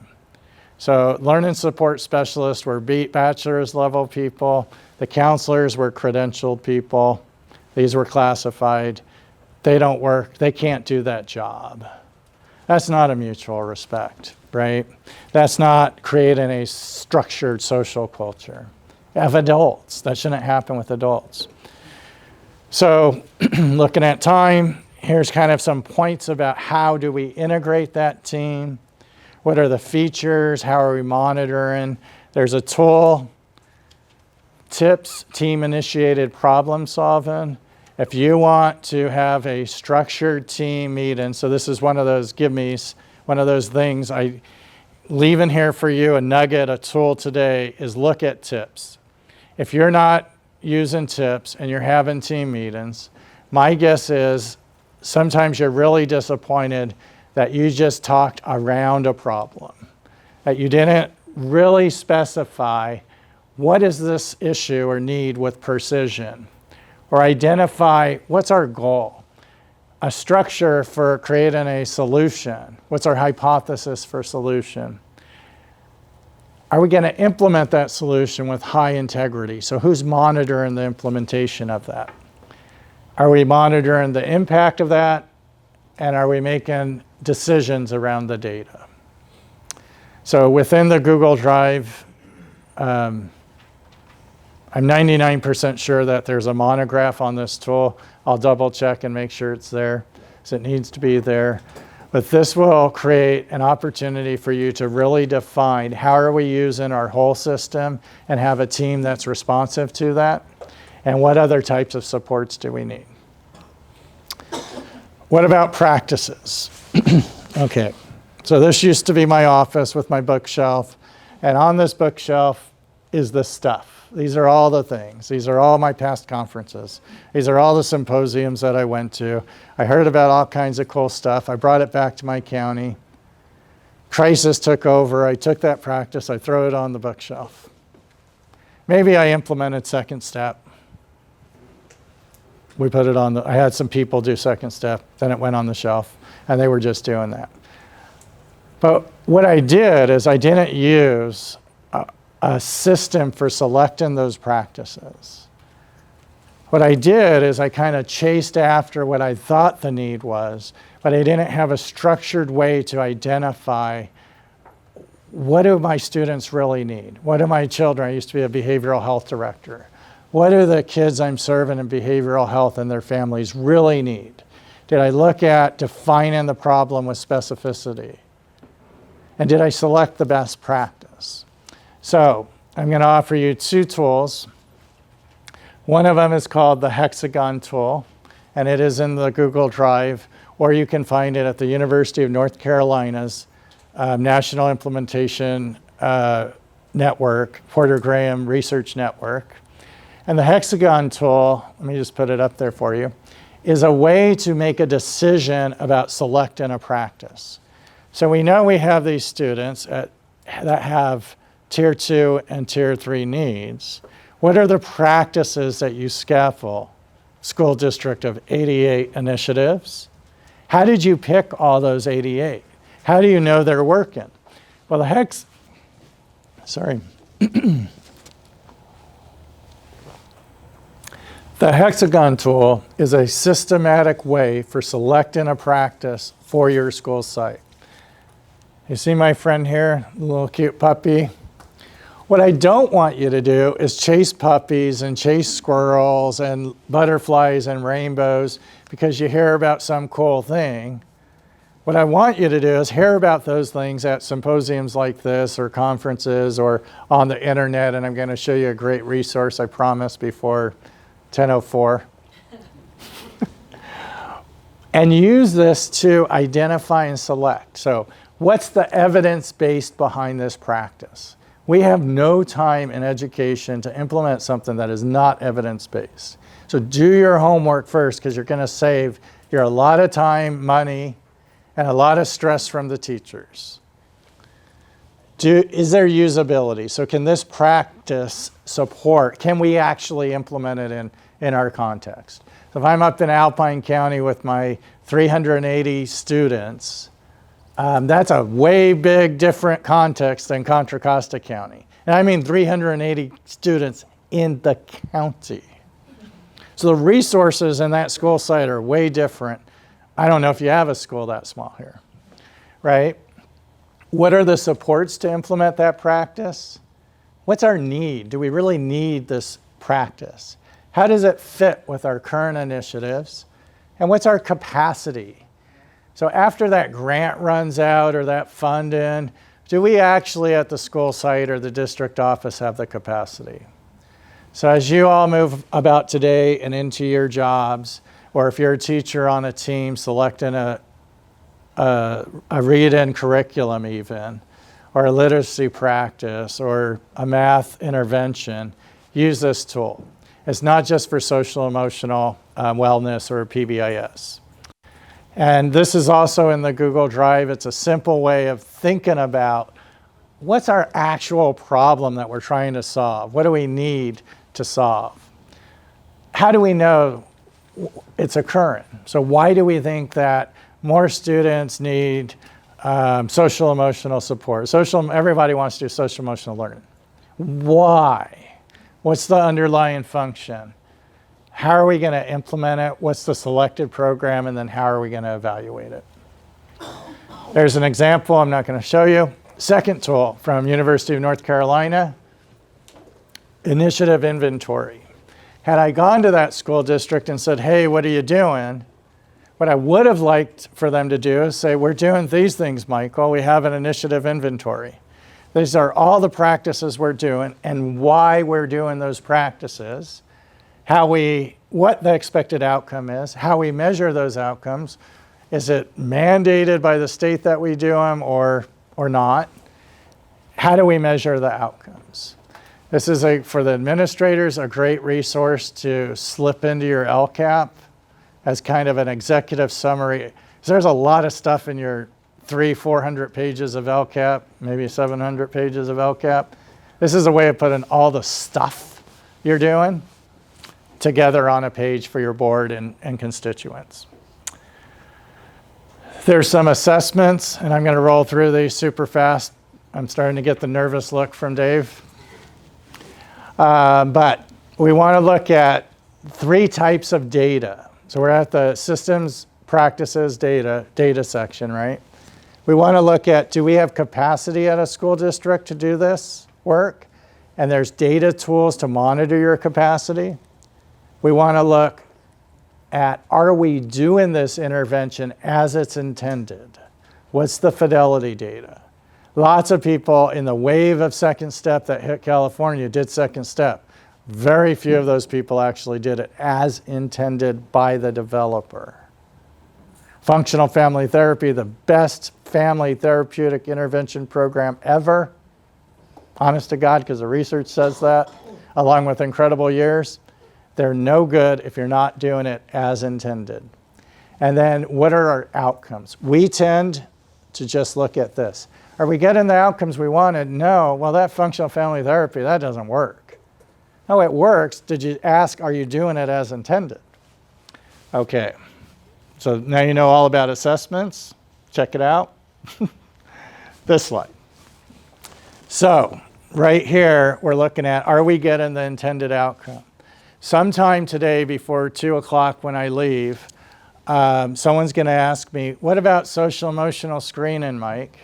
So learning support specialists were bachelor's level people. The counselors were credentialed people. These were classified. They don't work. They can't do that job. That's not a mutual respect, right? That's not creating a structured social culture. Of adults, that shouldn't happen with adults. So looking at time, here's kind of some points about how do we integrate that team? What are the features? How are we monitoring? There's a tool, tips, team-initiated problem solving. If you want to have a structured team meeting, so this is one of those give-me's, one of those things I leave in here for you, a nugget, a tool today is look at tips. If you're not using tips and you're having team meetings, my guess is sometimes you're really disappointed that you just talked around a problem, that you didn't really specify what is this issue or need with precision, or identify what's our goal, a structure for creating a solution, what's our hypothesis for solution. Are we going to implement that solution with high integrity? So who's monitoring the implementation of that? Are we monitoring the impact of that? And are we making decisions around the data? So within the Google Drive, I'm 99% sure that there's a monograph on this tool. I'll double check and make sure it's there, so it needs to be there. But this will create an opportunity for you to really define how are we using our whole system and have a team that's responsive to that, and what other types of supports do we need. What about practices? Okay, so this used to be my office with my bookshelf, and on this bookshelf is the stuff. These are all the things. These are all my past conferences. These are all the symposiums that I went to. I heard about all kinds of cool stuff. I brought it back to my county. Crisis took over. I took that practice. I threw it on the bookshelf. Maybe I implemented second step. We put it on I had some people do second step. Then it went on the shelf, and they were just doing that. But what I did is I didn't use a system for selecting those practices. What I did is I kind of chased after what I thought the need was, but I didn't have a structured way to identify what do my students really need? What do my children, I used to be a behavioral health director. What do the kids I'm serving in behavioral health and their families really need? Did I look at defining the problem with specificity? And did I select the best practice? So I'm going to offer you two tools. One of them is called the Hexagon Tool, and it is in the Google Drive, or you can find it at the University of North Carolina's National Implementation Network, Porter Graham Research Network. And the Hexagon Tool, let me just put it up there for you, is a way to make a decision about selecting a practice. So we know we have these students that have Tier 2 and Tier 3 needs. What are the practices that you scaffold? School district of 88 initiatives. How did you pick all those 88? How do you know they're working? Well, the Hexagon Tool is a systematic way for selecting a practice for your school site. You see my friend here, the little cute puppy? What I don't want you to do is chase puppies and chase squirrels and butterflies and rainbows because you hear about some cool thing. What I want you to do is hear about those things at symposiums like this or conferences or on the internet, and I'm going to show you a great resource, I promise, before 10:04. And use this to identify and select. So what's the evidence based behind this practice? We have no time in education to implement something that is not evidence-based. So do your homework first, because you're going to save a lot of time, money, and a lot of stress from the teachers. Is there usability? So can this practice support, can we actually implement it in our context? So if I'm up in Alpine County with my 380 students, that's a way big different context than Contra Costa County. And I mean 380 students in the county. So the resources in that school site are way different. I don't know if you have a school that small here. right? What are the supports to implement that practice? What's our need? Do we really need this practice? How does it fit with our current initiatives? And what's our capacity? So after that grant runs out or that fund in, do we actually at the school site or the district office have the capacity? So as you all move about today and into your jobs, or if you're a teacher on a team selecting a read-in curriculum even, or a literacy practice, or a math intervention, use this tool. It's not just for social emotional wellness or PBIS. And this is also in the Google Drive. It's a simple way of thinking about what's our actual problem that we're trying to solve? What do we need to solve? How do we know it's occurring? So why do we think that more students need social emotional support? Everybody wants to do social emotional learning. Why? What's the underlying function? How are we going to implement it? What's the selected program? And then how are we going to evaluate it? There's an example I'm not going to show you. Second tool from University of North Carolina, initiative inventory. Had I gone to that school district and said, hey, what are you doing? What I would have liked for them to do is say, we're doing these things, Michael. We have an initiative inventory. These are all the practices we're doing and why we're doing those practices, what the expected outcome is, how we measure those outcomes. Is it mandated by the state that we do them or not? How do we measure the outcomes? This is, for the administrators, a great resource to slip into your LCAP as kind of an executive summary. So there's a lot of stuff in your 400 pages of LCAP, maybe 700 pages of LCAP. This is a way of putting all the stuff you're doing together on a page for your board and constituents. There's some assessments, and I'm going to roll through these super fast. I'm starting to get the nervous look from Dave. But we want to look at 3 types of data. So we're at the systems, practices, data section, right? We want to look at, do we have capacity at a school district to do this work? And there's data tools to monitor your capacity. We want to look at, are we doing this intervention as it's intended? What's the fidelity data? Lots of people in the wave of second step that hit California did second step. Very few of those people actually did it as intended by the developer. Functional family therapy, the best family therapeutic intervention program ever. Honest to God, because the research says that, along with incredible years. They're no good if you're not doing it as intended. And then what are our outcomes? We tend to just look at this. Are we getting the outcomes we wanted? No. Well, that functional family therapy, that doesn't work. No, it works. Did you ask, are you doing it as intended? Okay. So now you know all about assessments. Check it out. This slide. So right here, we're looking at, are we getting the intended outcome? Sometime today before 2 o'clock when I leave, someone's going to ask me, what about social emotional screening, Mike?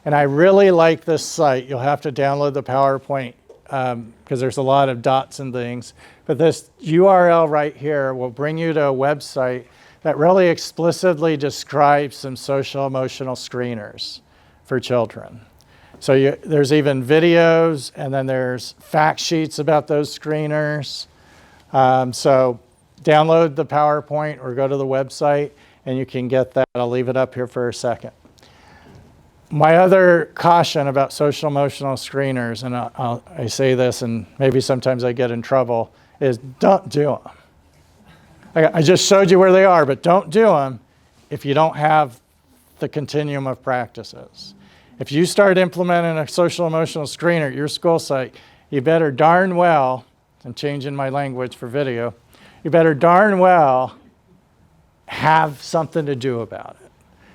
And I really like this site. You'll have to download the PowerPoint because there's a lot of dots and things. But this URL right here will bring you to a website that really explicitly describes some social emotional screeners for children. So there's even videos, and then there's fact sheets about those screeners. So download the PowerPoint or go to the website and you can get that. I'll leave it up here for a second. My other caution about social emotional screeners, and I say this and maybe sometimes I get in trouble, is don't do them. I just showed you where they are, but don't do them if you don't have the continuum of practices. If you start implementing a social emotional screener at your school site, you better darn well, I'm changing my language for video, you better darn well have something to do about it.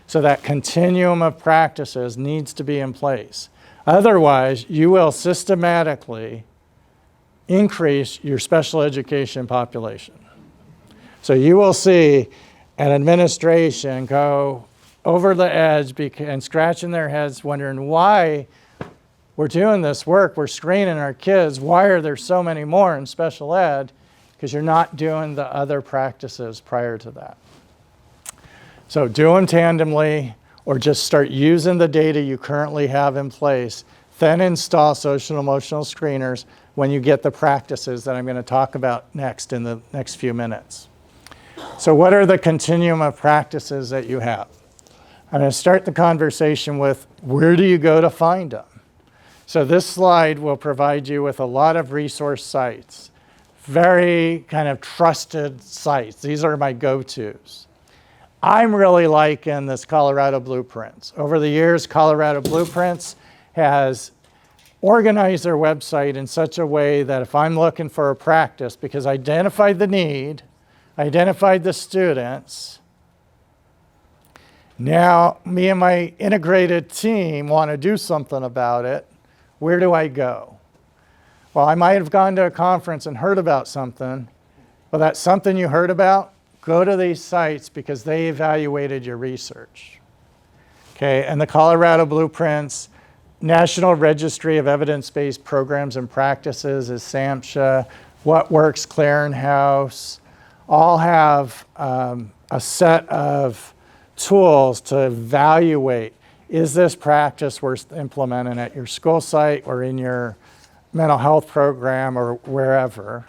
So that continuum of practices needs to be in place. Otherwise, you will systematically increase your special education population. So you will see an administration go over the edge and scratching their heads wondering why we're doing this work, we're screening our kids, why are there so many more in special ed? Because you're not doing the other practices prior to that. So do them tandemly, or just start using the data you currently have in place, then install social emotional screeners when you get the practices that I'm going to talk about next in the next few minutes. So what are the continuum of practices that you have? I'm going to start the conversation with, where do you go to find them? So this slide will provide you with a lot of resource sites, very kind of trusted sites. These are my go-tos. I'm really liking this Colorado Blueprints. Over the years, Colorado Blueprints has organized their website in such a way that if I'm looking for a practice, because I identified the need, identified the students, now me and my integrated team want to do something about it, where do I go? Well, I might have gone to a conference and heard about something. Well, that's something you heard about? Go to these sites because they evaluated your research. Okay, and the Colorado Blueprints, National Registry of Evidence-Based Programs and Practices is SAMHSA, What Works Clearinghouse, all have a set of tools to evaluate, is this practice worth implementing at your school site or in your mental health program or wherever,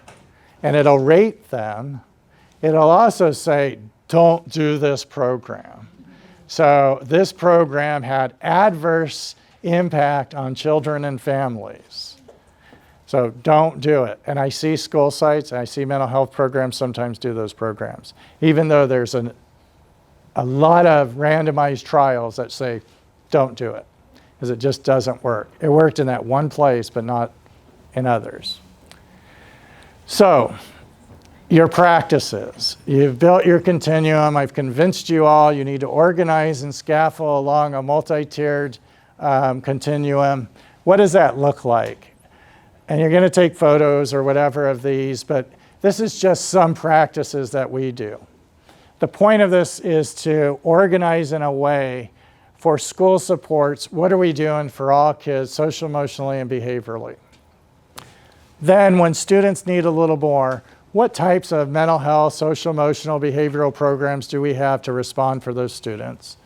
and it'll rate them. It'll also say, don't do this program. So this program had adverse impact on children and families. So don't do it. And I see school sites, I see mental health programs sometimes do those programs, even though there's a lot of randomized trials that say, don't do it, because it just doesn't work. It worked in that one place, but not in others. So, your practices. You've built your continuum. I've convinced you all you need to organize and scaffold along a multi-tiered continuum. What does that look like? And you're going to take photos or whatever of these, but this is just some practices that we do. The point of this is to organize in a way for school supports. What are we doing for all kids, social, emotionally, and behaviorally? Then when students need a little more, what types of mental health, social, emotional, behavioral programs do we have to respond for those students?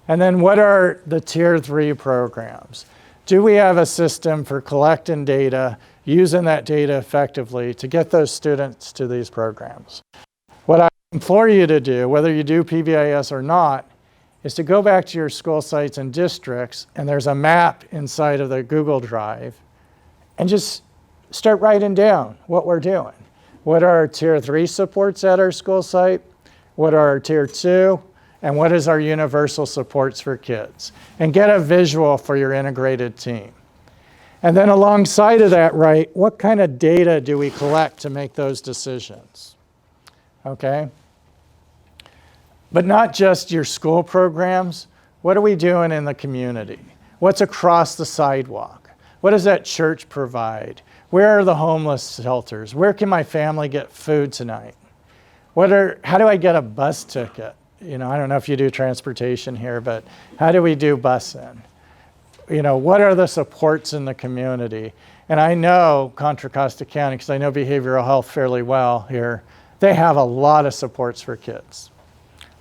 And then what are the tier 3 programs? Do we have a system for collecting data, using that data effectively to get those students to these programs? What I implore you to do, whether you do PBIS or not, is to go back to your school sites and districts, and there's a map inside of the Google Drive, and just start writing down what we're doing. What are our tier 3 supports at our school site? What are our tier 2? And what is our universal supports for kids? And get a visual for your integrated team. And then alongside of that, right, what kind of data do we collect to make those decisions? Okay? But not just your school programs. What are we doing in the community? What's across the sidewalk? What does that church provide? Where are the homeless shelters? Where can my family get food tonight? How do I get a bus ticket? You know, I don't know if you do transportation here, but how do we do busing? You know, what are the supports in the community? And I know Contra Costa County, because I know behavioral health fairly well here, they have a lot of supports for kids.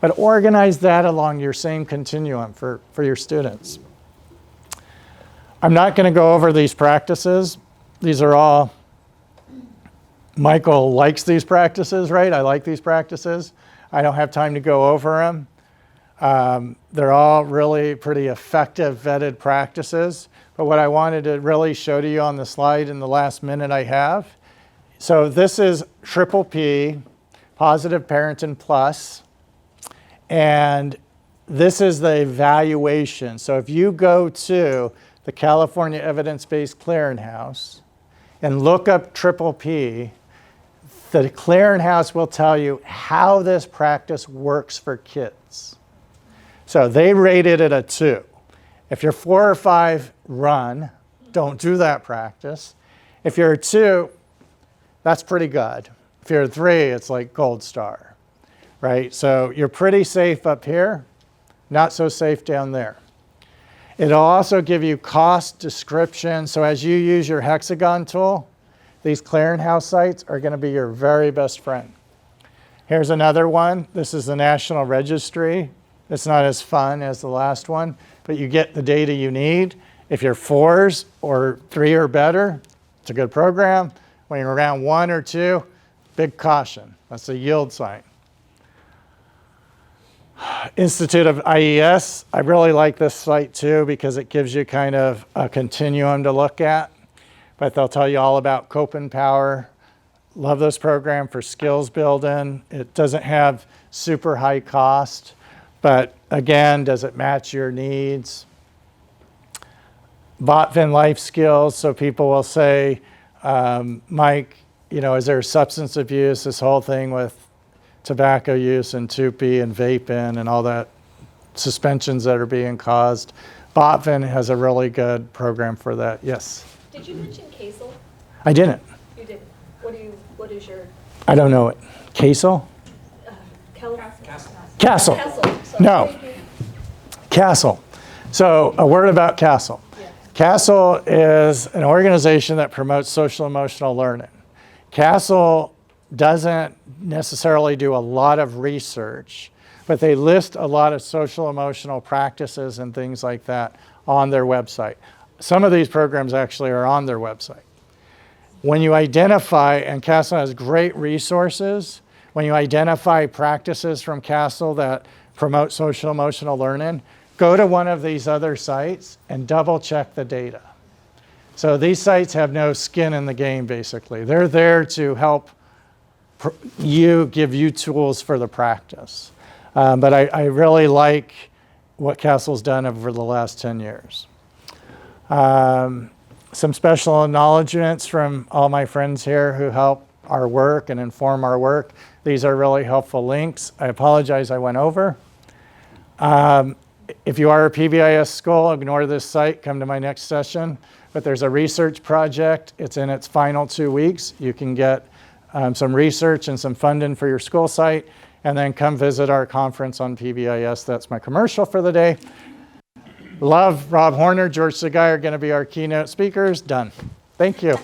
But organize that along your same continuum for your students. I'm not going to go over these practices. These are all, Michael likes these practices, right? I like these practices. I don't have time to go over them. They're all really pretty effective vetted practices. But what I wanted to really show to you on the slide in the last minute I have. So this is triple P, Positive Parenting Plus. And this is the evaluation. So if you go to the California Evidence-Based Clearinghouse and look up triple P, the clearinghouse will tell you how this practice works for kids. So they rated it a 2. If you're 4 or 5, run. Don't do that practice. If you're a 2, that's pretty good. If you're a 3, it's like gold star, right? So you're pretty safe up here, not so safe down there. It'll also give you cost description. So as you use your Hexagon tool, these clearinghouse sites are going to be your very best friend. Here's another one. This is the National Registry. It's not as fun as the last one, but you get the data you need. If you're 4s or 3 or better, it's a good program. When you're around 1 or 2, big caution. That's a yield sign. Institute of IES, I really like this site too because it gives you kind of a continuum to look at. But they'll tell you all about Cope and Power. Love this program for skills building. It doesn't have super high cost, but again, does it match your needs? Botvin Life Skills, so people will say, Mike, you know, is there substance abuse, this whole thing with tobacco use and TUPE and vaping and all that suspensions that are being caused. Botvin has a really good program for that. Yes? Did you mention CASEL? I didn't. You didn't. What is your, I don't know it. Casel? Castle. Sorry. No. Castle. So a word about Castle. Yeah. Castle is an organization that promotes social emotional learning. Castle doesn't necessarily do a lot of research, but they list a lot of social emotional practices and things like that on their website. Some of these programs actually are on their website. When you identify, and Castle has great resources, when you identify practices from Castle that promote social emotional learning, go to one of these other sites and double check the data. So these sites have no skin in the game, basically. They're there to help give you tools for the practice. But I really like what Castle's done over the last 10 years. Some special acknowledgements from all my friends here who help our work and inform our work. These are really helpful links. I apologize I went over. If you are a PBIS school, ignore this site, come to my next session. But there's a research project. It's in its final 2 weeks. You can get some research and some funding for your school site, and then come visit our conference on PBIS. That's my commercial for the day. Love Rob Horner, George Sagai are going to be our keynote speakers. Done. Thank you.